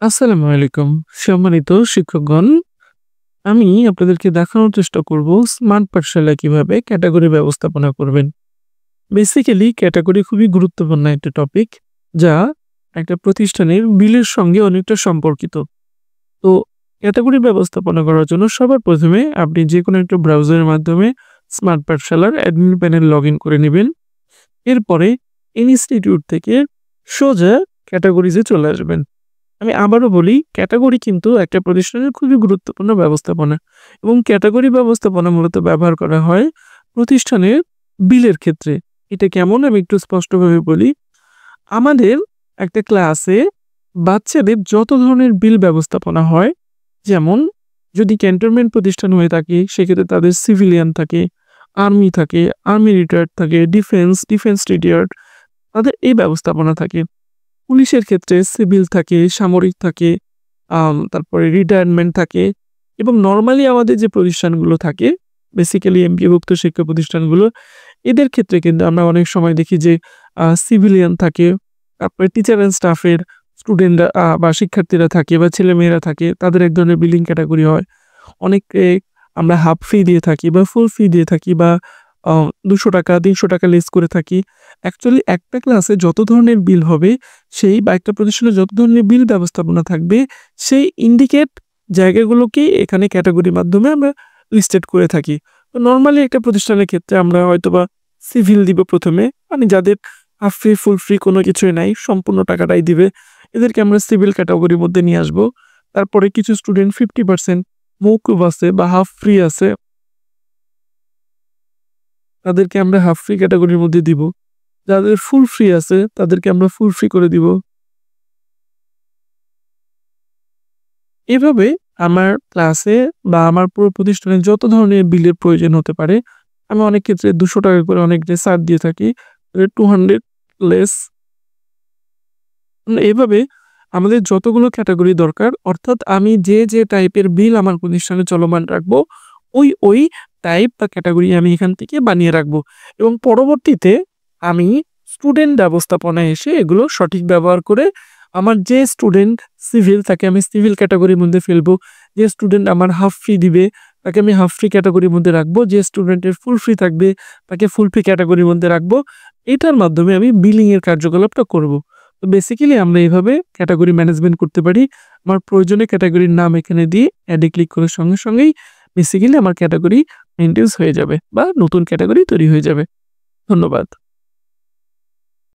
আসসালামু আলাইকুম। সম্মানিত শিক্ষকগণ, আমি আপনাদেরকে দেখানোর চেষ্টা করব স্মার্ট পাঠশালা কিভাবে ক্যাটেগরি ব্যবস্থাপনা করবেন। বেসিক্যালি ক্যাটেগরি খুবই গুরুত্বপূর্ণ একটা টপিক, যা একটা প্রতিষ্ঠানের বিলের সঙ্গে অনেকটা সম্পর্কিত। তো ক্যাটেগরি ব্যবস্থাপনা করার জন্য সবার প্রথমে আপনি যেকোনো একটা ব্রাউজারের মাধ্যমে স্মার্ট পাঠশালার অ্যাডমিন প্যানেল লগইন করে নেবেন। এরপরে ইনস্টিটিউট থেকে সোজা ক্যাটেগরিজে চলে আসবেন। আমি আবারও বলি, ক্যাটেগরি কিন্তু একটা প্রতিষ্ঠানের খুবই গুরুত্বপূর্ণ ব্যবস্থাপনা এবং ক্যাটেগরি ব্যবস্থাপনা মূলত ব্যবহার করা হয় প্রতিষ্ঠানের বিলের ক্ষেত্রে। এটা কেমন আমি একটু স্পষ্টভাবে বলি। আমাদের একটা ক্লাসে বাচ্চাদের যত ধরনের বিল ব্যবস্থাপনা হয়, যেমন যদি ক্যান্টনমেন্ট প্রতিষ্ঠান হয়ে থাকে সেক্ষেত্রে তাদের সিভিলিয়ান থাকে, আর্মি থাকে, আর্মি রিটায়ার্ড থাকে, ডিফেন্স রিটায়ার্ড, তাদের এই ব্যবস্থাপনা থাকে। পুলিশের ক্ষেত্রে সিভিল থাকে, সামরিক থাকে, তারপরে রিটায়ারমেন্ট থাকে এবং নরমালি আমাদের যে প্রতিষ্ঠানগুলো থাকে, বেসিক্যালি এমপিওভুক্ত শিক্ষা প্রতিষ্ঠানগুলো, এদের ক্ষেত্রে কিন্তু আমরা অনেক সময় দেখি যে সিভিলিয়ান থাকে, তারপরে টিচার অ্যান্ড স্টাফের স্টুডেন্টরা বা শিক্ষার্থীরা থাকে বা ছেলেমেয়েরা থাকে, তাদের এক ধরনের বিলিং ক্যাটাগরি হয়। অনেককে আমরা হাফ ফি দিয়ে থাকি বা ফুল ফি দিয়ে থাকি বা ৳২০০ ৳৩০০ লেস করে থাকি। অ্যাকচুয়ালি একটা ক্লাসে যত ধরনের বিল হবে সেই বা একটা প্রতিষ্ঠানে যত ধরনের বিল ব্যবস্থাপনা থাকবে, সেই ইন্ডিকেট জায়গাগুলোকেই এখানে ক্যাটেগরির মাধ্যমে আমরা লিস্টেড করে থাকি। তো নরমালি একটা প্রতিষ্ঠানের ক্ষেত্রে আমরা হয়তোবা সিভিল দিব ১ম এ, মানে যাদের হাফ ফ্রি, ফুল ফ্রি কোনো কিছুই নাই, সম্পূর্ণ টাকাটাই দিবে। এদেরকে আমরা সিভিল ক্যাটেগরির মধ্যে নিয়ে আসবো। তারপরে কিছু স্টুডেন্ট 50% মওকুফ আছে বা হাফ ফ্রি আছে, তাদেরকে আমরা হাফ ফ্রি ক্যাটেগরির মধ্যে দিব। যাদের ফুল ফ্রি আছে তাদেরকে আমরা ফুল ফ্রি করে দিব। এভাবে আমার ক্লাসে বা আমার পুরো প্রতিষ্ঠানে যত ধরনের বিলের প্রয়োজন হতে পারে, আমি অনেক ক্ষেত্রে ৳২০০ করে অনেকটা ছাড় দিয়ে থাকি। 200 লেস। এভাবে আমাদের যতগুলো ক্যাটেগরি দরকার, অর্থাৎ আমি যে টাইপের বিল আমার প্রতিষ্ঠানে চলমান রাখবো, ওই টাইপ বা ক্যাটেগরি আমি এখান থেকে বানিয়ে রাখবো এবং পরবর্তীতে আমি স্টুডেন্ট ব্যবস্থাপনায় এসে এগুলো সঠিক ব্যবহার করে আমার যে স্টুডেন্ট সিভিল, তাকে আমি সিভিল ক্যাটেগরির মধ্যে ফেলবো। যে স্টুডেন্ট আমার হাফ ফি দিবে তাকে আমি হাফ ফি ক্যাটেগরির মধ্যে রাখবো। যে স্টুডেন্টের ফুল ফি থাকবে তাকে ফুল ফি ক্যাটেগরির মধ্যে রাখবো। এটার মাধ্যমে আমি বিলিং এর কার্যকলাপটা করব। তো বেসিক্যালি আমরা এভাবে ক্যাটেগরি ম্যানেজমেন্ট করতে পারি। আমার প্রয়োজনীয় ক্যাটেগরির নাম এখানে দিয়ে এড এ ক্লিক করার সঙ্গে সঙ্গেই বেসিক্যালি আমার ক্যাটেগরি মেইনটেইনস হয়ে যাবে বা নতুন ক্যাটেগরি তৈরি হয়ে যাবে। ধন্যবাদ।